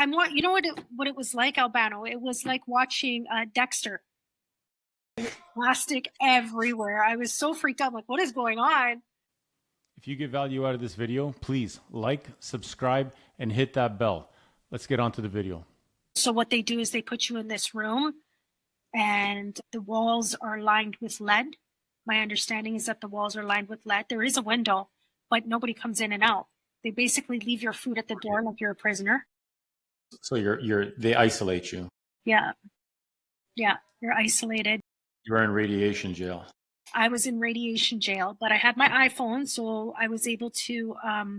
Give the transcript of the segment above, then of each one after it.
You know what it was like, Albano? It was like watching Dexter. Plastic everywhere. I was so freaked out. Like, what is going on? If you get value out of this video, please like, subscribe, and hit that bell. Let's get on to the video. So what they do is they put you in this room, and the walls are lined with lead. My understanding is that the walls are lined with lead. There is a window, but nobody comes in and out. They basically leave your food at the door like you're a prisoner. So they isolate you. Yeah. Yeah. You're isolated. You're in radiation jail. I was in radiation jail, but I had my iPhone, so I was able to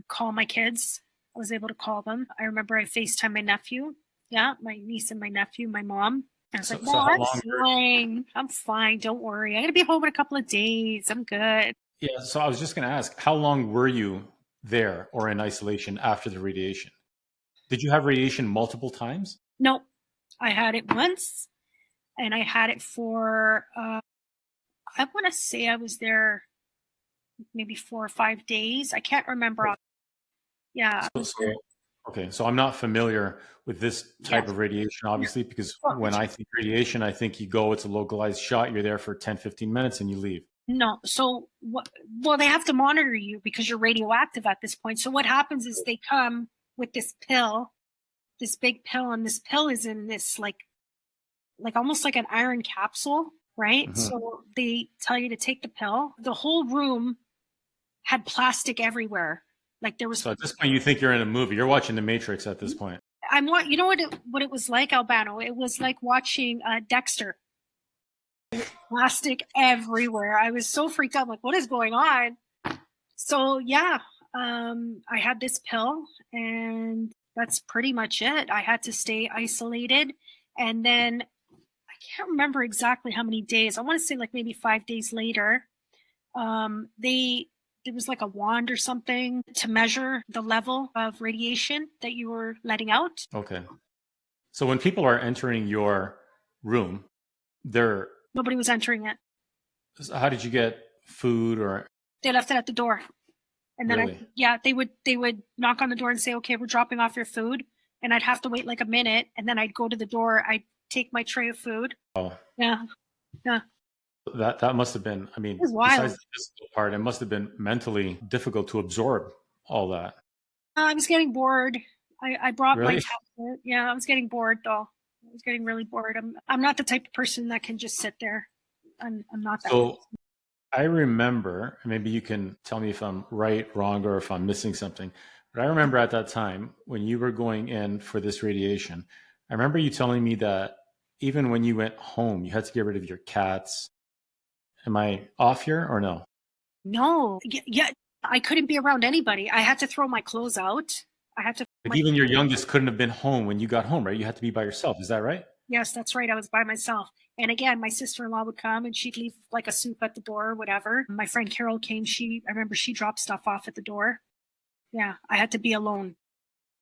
call my kids. I was able to call them. I remember I FaceTime my nephew. Yeah, my niece and my nephew, my mom. I was like, "Mom, I'm fine. I'm fine. Don't worry. I'm gonna be home in a couple of days. I'm good." Yeah. So I was just going to ask, how long were you there or in isolation after the radiation? Did you have radiation multiple times? No, I had it once, and I had it for I want to say I was there maybe 4 or 5 days. I can't remember. Yeah. Okay, so I'm not familiar with this type of radiation, obviously, because when I think radiation, I think you go, it's a localized shot, you're there for 10, 15 minutes and you leave. No. So well, they have to monitor you because you're radioactive at this point. So what happens is they come with this pill, this big pill, and this pill is in this like almost like an iron capsule, right? Mm-hmm. So they tell you to take the pill. The whole room had plastic everywhere. Like there was. So at this point, you think you're in a movie. You're watching The Matrix at this point. You know what it was like, Albano? It was like watching Dexter. Plastic everywhere. I was so freaked out. Like, what is going on? So yeah, I had this pill, and that's pretty much it. I had to stay isolated, and then I can't remember exactly how many days. I want to say like maybe 5 days later, there was like a wand or something to measure the level of radiation that you were letting out. Okay. So when people are entering your room, nobody was entering it. How did you get food? Or they left it at the door. And then really? They would knock on the door and say, "Okay, we're dropping off your food." And I'd have to wait like a minute, and then I'd go to the door, I'd take my tray of food. Oh. Yeah. Yeah. That must have been, I mean, besides the physical part, it must have been mentally difficult to absorb all that. I was getting bored. I brought my tablet. Yeah, I was getting bored though. I was getting really bored. I'm not the type of person that can just sit there. I'm not that. So I remember, maybe you can tell me if I'm right, wrong, or if I'm missing something. But I remember at that time when you were going in for this radiation, I remember you telling me that even when you went home, you had to get rid of your cats. Am I off here or no? No. Yeah, I couldn't be around anybody. I had to throw my clothes out. I had to. But even your youngest couldn't have been home when you got home, right? You had to be by yourself. Is that right? Yes, that's right. I was by myself. And again, my sister-in-law would come and she'd leave like a soup at the door or whatever. My friend Carol came. I remember she dropped stuff off at the door. Yeah, I had to be alone.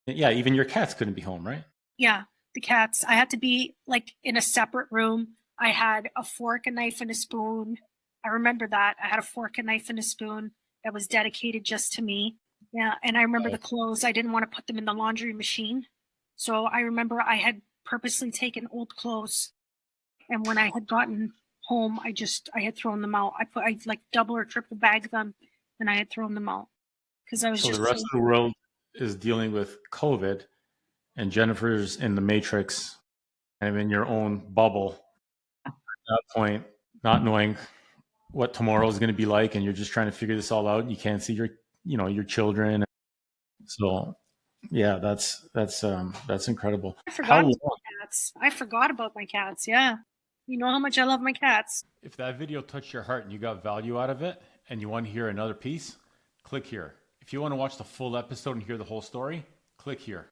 Yeah, even your cats couldn't be home, right? Yeah, the cats. I had to be like in a separate room. I had a fork, a knife, and a spoon. I remember that. I had a fork, a knife, and a spoon that was dedicated just to me. Yeah, and I remember the clothes. I didn't want to put them in the laundry machine. So I remember I had purposely taken old clothes. And when I had gotten home, I had thrown them out. I like double or triple bagged them, and I had thrown them out. Because I was the rest of the world is dealing with COVID, and Jennifer's in the Matrix, kind of in your own bubble at that point, not knowing what tomorrow is going to be like, and you're just trying to figure this all out. You can't see your children. So yeah, that's incredible. I forgot about my cats. I forgot about my cats. Yeah. You know how much I love my cats. If that video touched your heart and you got value out of it and you want to hear another piece, click here. If you want to watch the full episode and hear the whole story, click here.